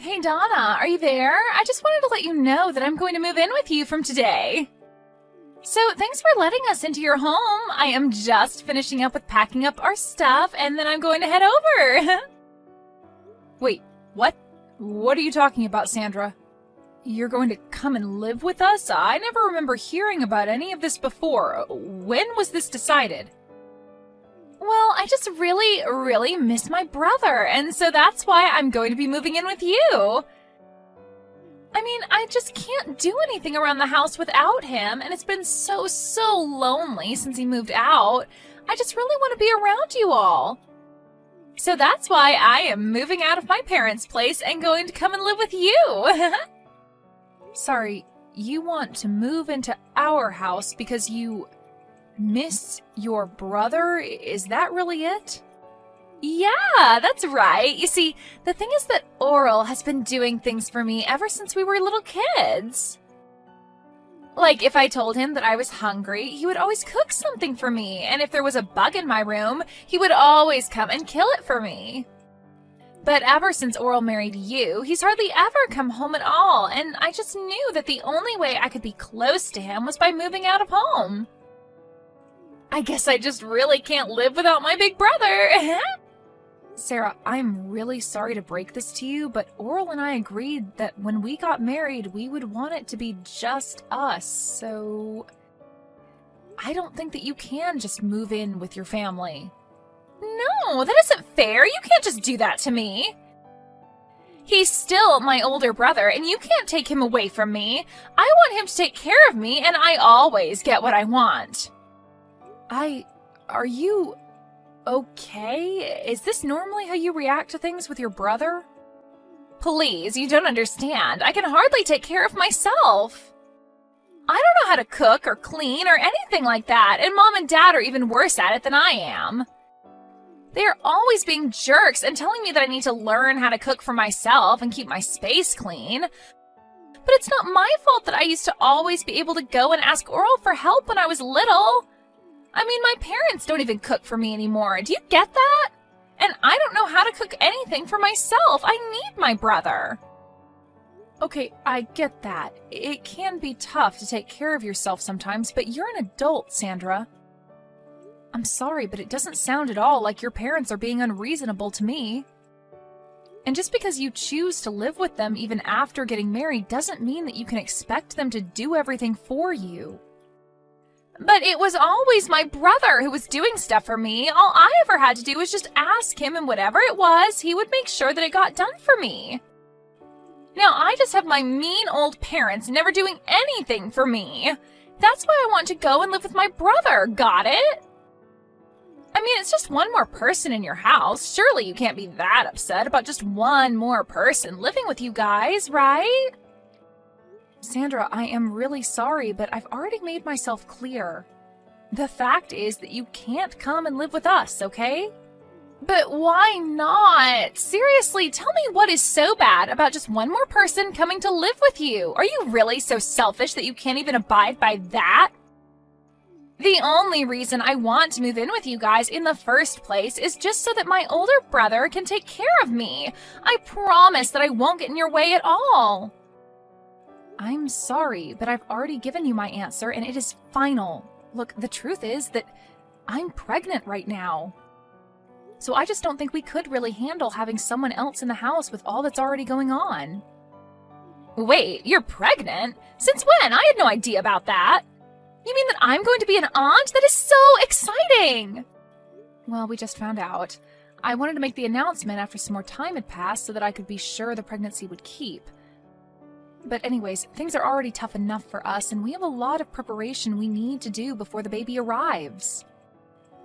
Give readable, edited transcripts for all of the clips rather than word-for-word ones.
Hey Donna, are you there? I just wanted to let you know that I'm going to move in with you from today. So thanks for letting us into your home. I am just finishing up with packing up our stuff and then I'm going to head over. Wait, what? What are you talking about, Sandra? You're going to come and live with us? I never remember hearing about any of this before. When was this decided? Well, I just really miss my brother, and so that's why I'm going to be moving in with you. I mean, I just can't do anything around the house without him, and it's been so lonely since he moved out. I just really want to be around you all. So that's why I am moving out of my parents' place and going to come and live with you. Sorry, you want to move into our house because you miss your brother? Is that really it? Yeah, that's right. You see, the thing is that Oral has been doing things for me ever since we were little kids. Like, if I told him that I was hungry, he would always cook something for me, and if there was a bug in my room, he would always come and kill it for me. But ever since Oral married you, he's hardly ever come home at all, and I just knew that the only way I could be close to him was by moving out of home. I guess I just really can't live without my big brother. Sarah, I'm really sorry to break this to you, but Oral and I agreed that when we got married, we would want it to be just us, so I don't think that you can just move in with your family. No, that isn't fair. You can't just do that to me. He's still my older brother, and you can't take him away from me. I want him to take care of me, and I always get what I want. Are you okay? Is this normally how you react to things with your brother? Please, you don't understand. I can hardly take care of myself. I don't know how to cook or clean or anything like that, and Mom and Dad are even worse at it than I am. They are always being jerks and telling me that I need to learn how to cook for myself and keep my space clean. But it's not my fault that I used to always be able to go and ask Oral for help when I was little. I mean, my parents don't even cook for me anymore. Do you get that? And I don't know how to cook anything for myself. I need my brother. Okay, I get that. It can be tough to take care of yourself sometimes, but you're an adult, Sandra. I'm sorry, but it doesn't sound at all like your parents are being unreasonable to me. And just because you choose to live with them even after getting married doesn't mean that you can expect them to do everything for you. But it was always my brother who was doing stuff for me. All I ever had to do was just ask him, and whatever it was, he would make sure that it got done for me. Now I just have my mean old parents never doing anything for me. That's why I want to go and live with my brother, got it? I mean, it's just one more person in your house. Surely you can't be that upset about just one more person living with you guys, right? Sandra, I am really sorry, but I've already made myself clear. The fact is that you can't come and live with us, okay? But why not? Seriously, tell me what is so bad about just one more person coming to live with you? Are you really so selfish that you can't even abide by that? The only reason I want to move in with you guys in the first place is just so that my older brother can take care of me. I promise that I won't get in your way at all. I'm sorry, but I've already given you my answer and it is final. Look, the truth is that I'm pregnant right now. So I just don't think we could really handle having someone else in the house with all that's already going on. Wait, you're pregnant? Since when? I had no idea about that. You mean that I'm going to be an aunt? That is so exciting! Well, we just found out. I wanted to make the announcement after some more time had passed so that I could be sure the pregnancy would keep. But anyways, things are already tough enough for us, and we have a lot of preparation we need to do before the baby arrives.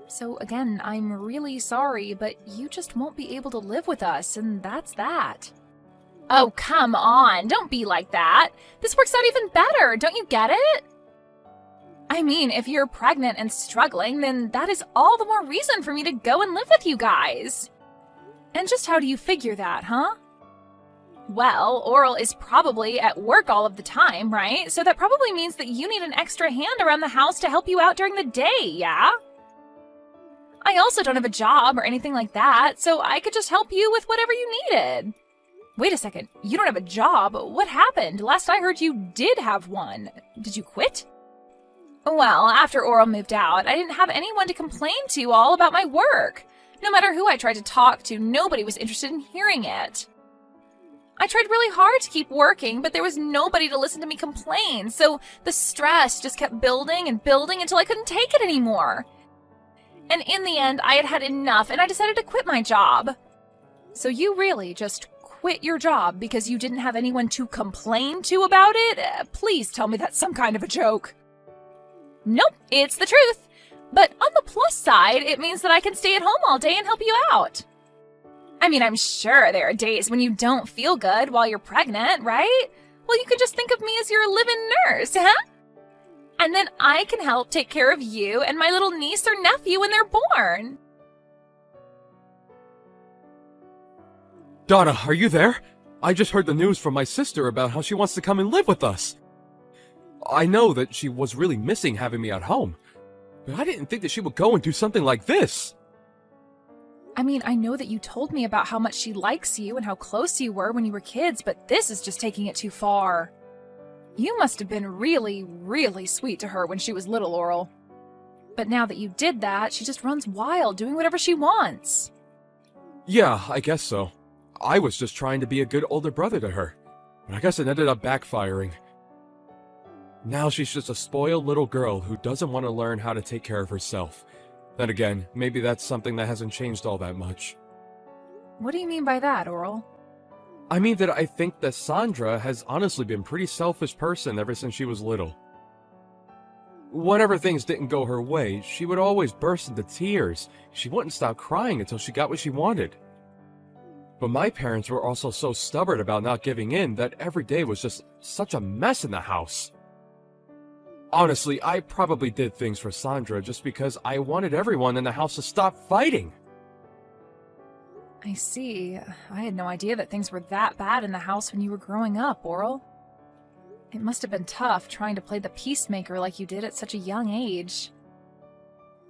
So again, I'm really sorry, but you just won't be able to live with us, and that's that. Oh, come on, don't be like that. This works out even better, don't you get it? I mean, if you're pregnant and struggling, then that is all the more reason for me to go and live with you guys. And just how do you figure that, huh? Well, Oral is probably at work all of the time, right? So that probably means that you need an extra hand around the house to help you out during the day, yeah? I also don't have a job or anything like that, so I could just help you with whatever you needed. Wait a second, you don't have a job? What happened? Last I heard you did have one. Did you quit? Well, after Oral moved out, I didn't have anyone to complain to all about my work. No matter who I tried to talk to, nobody was interested in hearing it. I tried really hard to keep working, but there was nobody to listen to me complain, so the stress just kept building and building until I couldn't take it anymore. And in the end, I had had enough, and I decided to quit my job. So you really just quit your job because you didn't have anyone to complain to about it? Please tell me that's some kind of a joke. Nope, it's the truth. But on the plus side, it means that I can stay at home all day and help you out. I mean, I'm sure there are days when you don't feel good while you're pregnant, right? Well, you can just think of me as your live-in nurse, huh? And then I can help take care of you and my little niece or nephew when they're born. Donna, are you there? I just heard the news from my sister about how she wants to come and live with us. I know that she was really missing having me at home, but I didn't think that she would go and do something like this. I mean, I know that you told me about how much she likes you and how close you were when you were kids, but this is just taking it too far. You must have been really, really sweet to her when she was little, Oral. But now that you did that, she just runs wild, doing whatever she wants. Yeah, I guess so. I was just trying to be a good older brother to her, but I guess it ended up backfiring. Now she's just a spoiled little girl who doesn't want to learn how to take care of herself. Then again, maybe that's something that hasn't changed all that much. What do you mean by that, Oral? I mean that I think that Sandra has honestly been a pretty selfish person ever since she was little. Whenever things didn't go her way, she would always burst into tears. She wouldn't stop crying until she got what she wanted. But my parents were also so stubborn about not giving in that every day was just such a mess in the house. Honestly, I probably did things for Sandra just because I wanted everyone in the house to stop fighting. I see. I had no idea that things were that bad in the house when you were growing up, Oral. It must have been tough trying to play the peacemaker like you did at such a young age.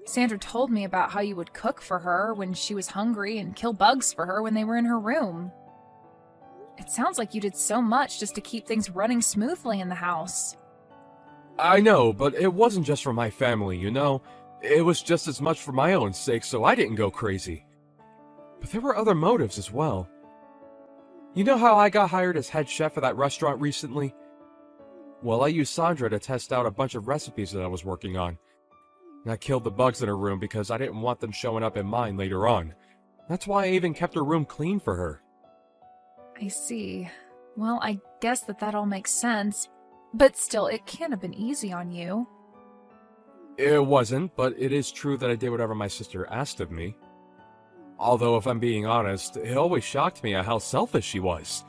Sandra told me about how you would cook for her when she was hungry and kill bugs for her when they were in her room. It sounds like you did so much just to keep things running smoothly in the house. I know, but it wasn't just for my family, you know? It was just as much for my own sake, so I didn't go crazy. But there were other motives as well. You know how I got hired as head chef at that restaurant recently? Well, I used Sandra to test out a bunch of recipes that I was working on. And I killed the bugs in her room because I didn't want them showing up in mine later on. That's why I even kept her room clean for her. I see. Well, I guess that all makes sense. But still, it can't have been easy on you. It wasn't, but it is true that I did whatever my sister asked of me. Although, if I'm being honest, it always shocked me at how selfish she was.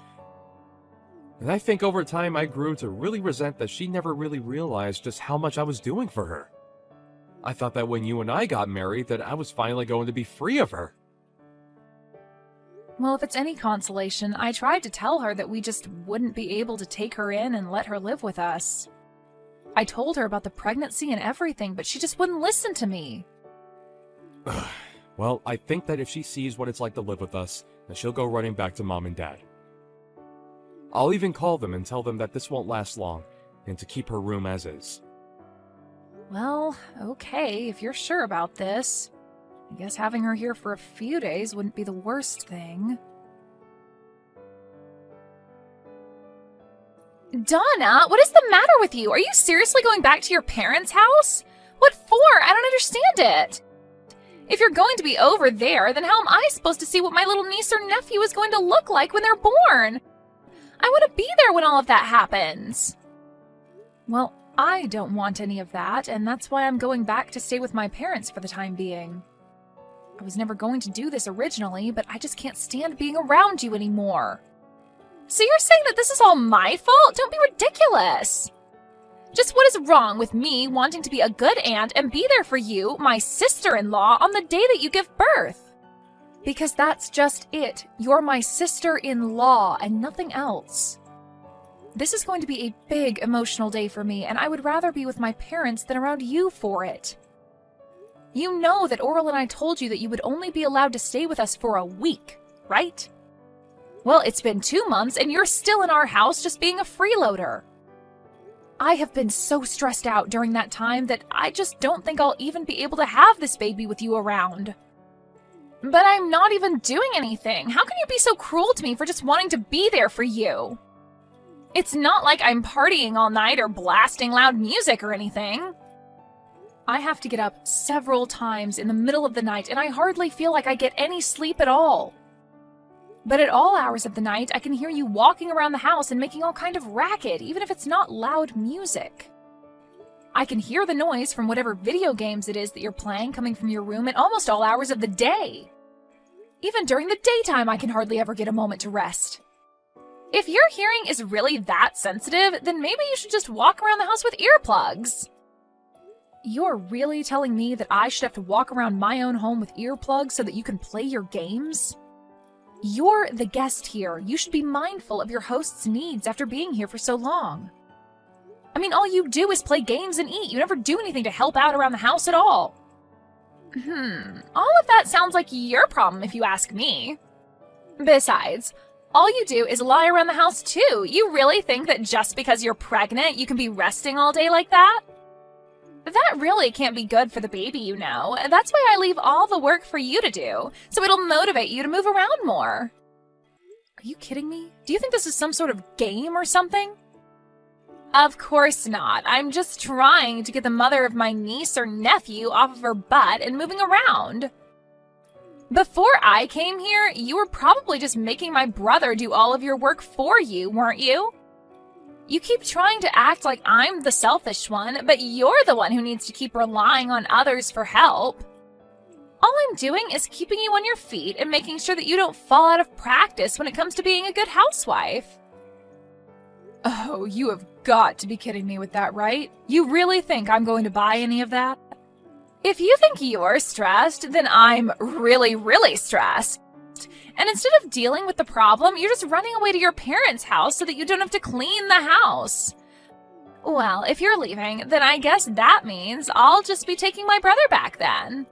And I think over time I grew to really resent that she never really realized just how much I was doing for her. I thought that when you and I got married that I was finally going to be free of her. Well, if it's any consolation, I tried to tell her that we just wouldn't be able to take her in and let her live with us. I told her about the pregnancy and everything, but she just wouldn't listen to me. Well, I think that if she sees what it's like to live with us, then she'll go running back to Mom and Dad. I'll even call them and tell them that this won't last long, and to keep her room as is. Well, okay, if you're sure about this. I guess having her here for a few days wouldn't be the worst thing. Donna, what is the matter with you? Are you seriously going back to your parents' house? What for? I don't understand it. If you're going to be over there, then how am I supposed to see what my little niece or nephew is going to look like when they're born? I want to be there when all of that happens. Well, I don't want any of that, and that's why I'm going back to stay with my parents for the time being. I was never going to do this originally, but I just can't stand being around you anymore. So you're saying that this is all my fault? Don't be ridiculous. Just what is wrong with me wanting to be a good aunt and be there for you, my sister-in-law, on the day that you give birth? Because that's just it. You're my sister-in-law and nothing else. This is going to be a big emotional day for me, and I would rather be with my parents than around you for it. You know that Oral and I told you that you would only be allowed to stay with us for a week, right? Well, it's been 2 months and you're still in our house just being a freeloader. I have been so stressed out during that time that I just don't think I'll even be able to have this baby with you around. But I'm not even doing anything. How can you be so cruel to me for just wanting to be there for you? It's not like I'm partying all night or blasting loud music or anything. I have to get up several times in the middle of the night and I hardly feel like I get any sleep at all. But at all hours of the night, I can hear you walking around the house and making all kind of racket, even if it's not loud music. I can hear the noise from whatever video games it is that you're playing coming from your room at almost all hours of the day. Even during the daytime, I can hardly ever get a moment to rest. If your hearing is really that sensitive, then maybe you should just walk around the house with earplugs. You're really telling me that I should have to walk around my own home with earplugs so that you can play your games? You're the guest here. You should be mindful of your host's needs after being here for so long. I mean, all you do is play games and eat. You never do anything to help out around the house at all. All of that sounds like your problem if you ask me. Besides, all you do is lie around the house too. You really think that just because you're pregnant, you can be resting all day like that? That really can't be good for the baby, you know. That's why I leave all the work for you to do, so it'll motivate you to move around more. Are you kidding me? Do you think this is some sort of game or something? Of course not. I'm just trying to get the mother of my niece or nephew off of her butt and moving around. Before I came here, you were probably just making my brother do all of your work for you, weren't you? You keep trying to act like I'm the selfish one, but you're the one who needs to keep relying on others for help. All I'm doing is keeping you on your feet and making sure that you don't fall out of practice when it comes to being a good housewife. Oh, you have got to be kidding me with that, right? You really think I'm going to buy any of that? If you think you're stressed, then I'm really, really stressed. And instead of dealing with the problem, you're just running away to your parents' house so that you don't have to clean the house. Well, if you're leaving, then I guess that means I'll just be taking my brother back then.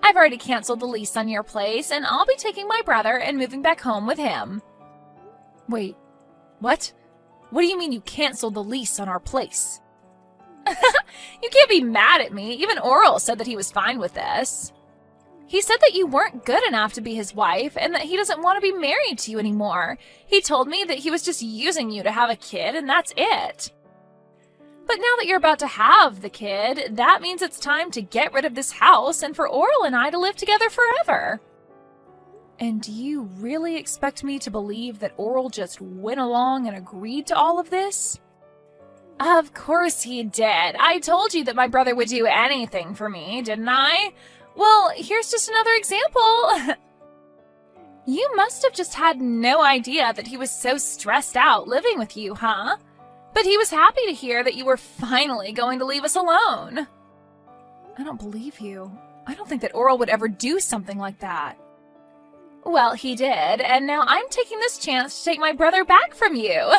I've already canceled the lease on your place, and I'll be taking my brother and moving back home with him. Wait, what? What do you mean you canceled the lease on our place? You can't be mad at me. Even Oral said that he was fine with this. He said that you weren't good enough to be his wife and that he doesn't want to be married to you anymore. He told me that he was just using you to have a kid and that's it. But now that you're about to have the kid, that means it's time to get rid of this house and for Oral and I to live together forever. And do you really expect me to believe that Oral just went along and agreed to all of this? Of course he did. I told you that my brother would do anything for me, didn't I? Well, here's just another example. You must have just had no idea that he was so stressed out living with you, huh? But he was happy to hear that you were finally going to leave us alone. I don't believe you. I don't think that Oral would ever do something like that. Well, he did, and now I'm taking this chance to take my brother back from you.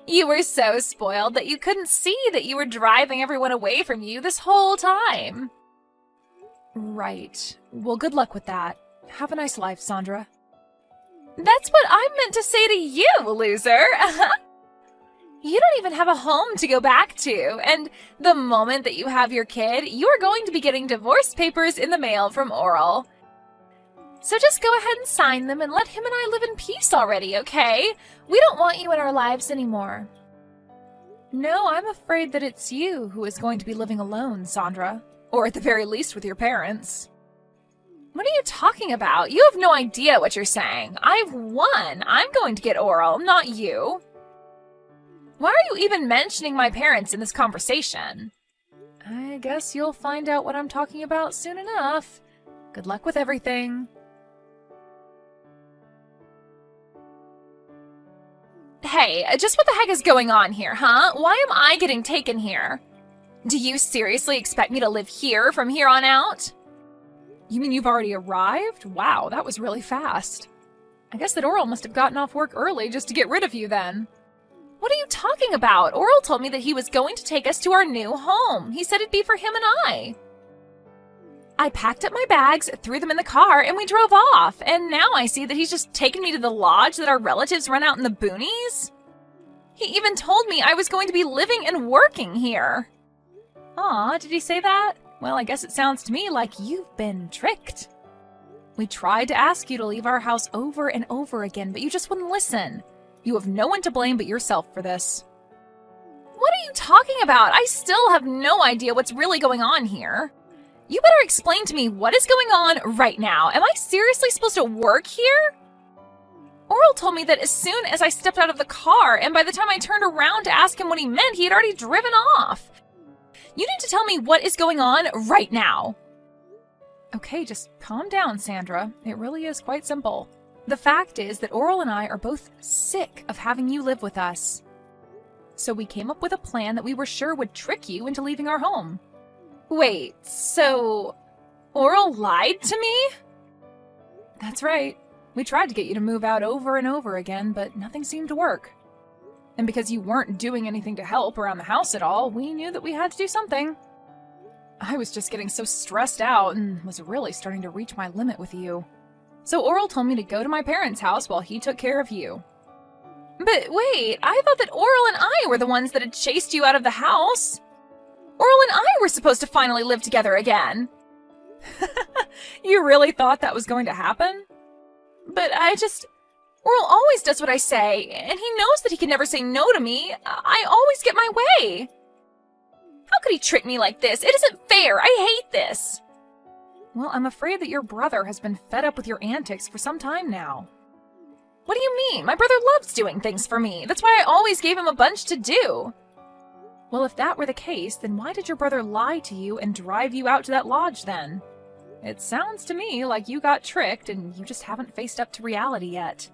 You were so spoiled that you couldn't see that you were driving everyone away from you this whole time. Right. Well, good luck with that. Have a nice life, Sandra. That's what I meant to say to you, loser. You don't even have a home to go back to, and the moment that you have your kid, you are going to be getting divorce papers in the mail from Oral. So just go ahead and sign them and let him and I live in peace already, okay? We don't want you in our lives anymore. No, I'm afraid that it's you who is going to be living alone, Sandra. Or at the very least with your parents. What are you talking about? You have no idea what you're saying. I've won. I'm going to get Oral, not you. Why are you even mentioning my parents in this conversation? I guess you'll find out what I'm talking about soon enough. Good luck with everything. Hey, just what the heck is going on here, huh? Why am I getting taken here? Do you seriously expect me to live here from here on out? You mean you've already arrived? Wow, that was really fast. I guess that Oral must have gotten off work early just to get rid of you then. What are you talking about? Oral told me that he was going to take us to our new home. He said it'd be for him and I. I packed up my bags, threw them in the car, and we drove off. And now I see that he's just taken me to the lodge that our relatives run out in the boonies. He even told me I was going to be living and working here. Aw, did he say that? Well, I guess it sounds to me like you've been tricked. We tried to ask you to leave our house over and over again, but you just wouldn't listen. You have no one to blame but yourself for this. What are you talking about? I still have no idea what's really going on here. You better explain to me what is going on right now. Am I seriously supposed to work here? Oral told me that as soon as I stepped out of the car, and by the time I turned around to ask him what he meant, he had already driven off. You need to tell me what is going on right now. Okay, just calm down, Sandra. It really is quite simple. The fact is that Oral and I are both sick of having you live with us. So we came up with a plan that we were sure would trick you into leaving our home. Wait, so Oral lied to me? That's right. We tried to get you to move out over and over again, but nothing seemed to work. And because you weren't doing anything to help around the house at all, we knew that we had to do something. I was just getting so stressed out and was really starting to reach my limit with you. So Oral told me to go to my parents' house while he took care of you. But wait, I thought that Oral and I were the ones that had chased you out of the house. Oral and I were supposed to finally live together again. You really thought that was going to happen? But Oral always does what I say, and he knows that he can never say no to me. I always get my way. How could he trick me like this? It isn't fair. I hate this. Well, I'm afraid that your brother has been fed up with your antics for some time now. What do you mean? My brother loves doing things for me. That's why I always gave him a bunch to do. Well, if that were the case, then why did your brother lie to you and drive you out to that lodge then? It sounds to me like you got tricked and you just haven't faced up to reality yet.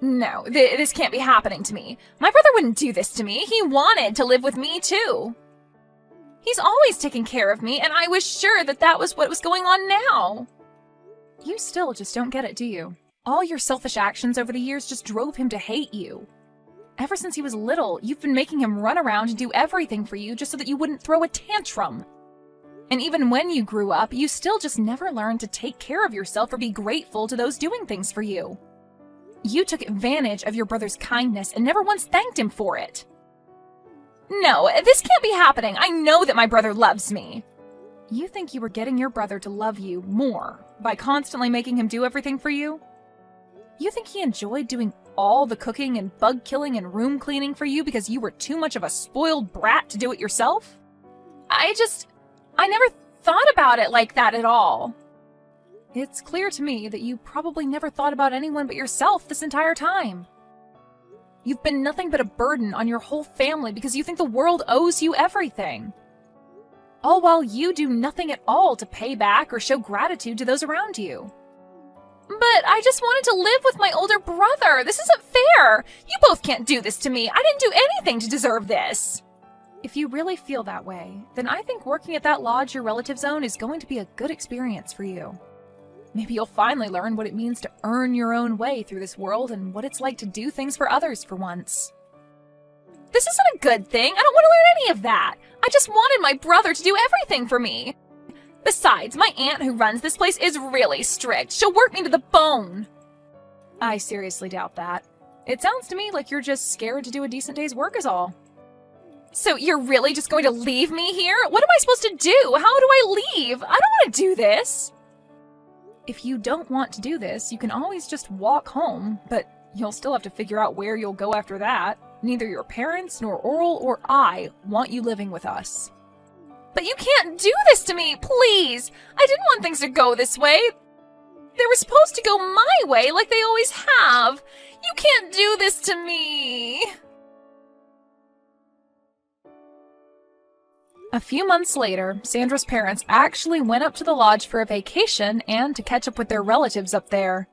No, this can't be happening to me. My brother wouldn't do this to me. He wanted to live with me too. He's always taken care of me, and I was sure that that was what was going on now. You still just don't get it, do you? All your selfish actions over the years just drove him to hate you. Ever since he was little, you've been making him run around and do everything for you just so that you wouldn't throw a tantrum. And even when you grew up, you still just never learned to take care of yourself or be grateful to those doing things for you. You took advantage of your brother's kindness and never once thanked him for it. No, this can't be happening. I know that my brother loves me. You think you were getting your brother to love you more by constantly making him do everything for you? You think he enjoyed doing all the cooking and bug killing and room cleaning for you because you were too much of a spoiled brat to do it yourself? I never thought about it like that at all. It's clear to me that you probably never thought about anyone but yourself this entire time. You've been nothing but a burden on your whole family because you think the world owes you everything. All while you do nothing at all to pay back or show gratitude to those around you. But I just wanted to live with my older brother. This isn't fair. You both can't do this to me. I didn't do anything to deserve this. If you really feel that way, then I think working at that lodge your relatives own is going to be a good experience for you. Maybe you'll finally learn what it means to earn your own way through this world and what it's like to do things for others for once. This isn't a good thing. I don't want to learn any of that. I just wanted my brother to do everything for me. Besides, my aunt who runs this place is really strict. She'll work me to the bone. I seriously doubt that. It sounds to me like you're just scared to do a decent day's work is all. So you're really just going to leave me here? What am I supposed to do? How do I leave? I don't want to do this. If you don't want to do this, you can always just walk home, but you'll still have to figure out where you'll go after that. Neither your parents, nor Oral, or I want you living with us. But you can't do this to me, please! I didn't want things to go this way. They were supposed to go my way like they always have. You can't do this to me. A few months later, Sandra's parents actually went up to the lodge for a vacation and to catch up with their relatives up there.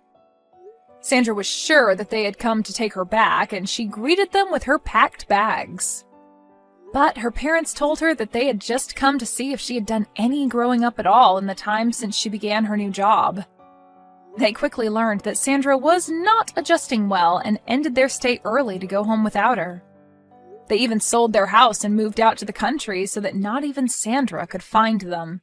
Sandra was sure that they had come to take her back, and she greeted them with her packed bags. But her parents told her that they had just come to see if she had done any growing up at all in the time since she began her new job. They quickly learned that Sandra was not adjusting well and ended their stay early to go home without her. They even sold their house and moved out to the country so that not even Sandra could find them.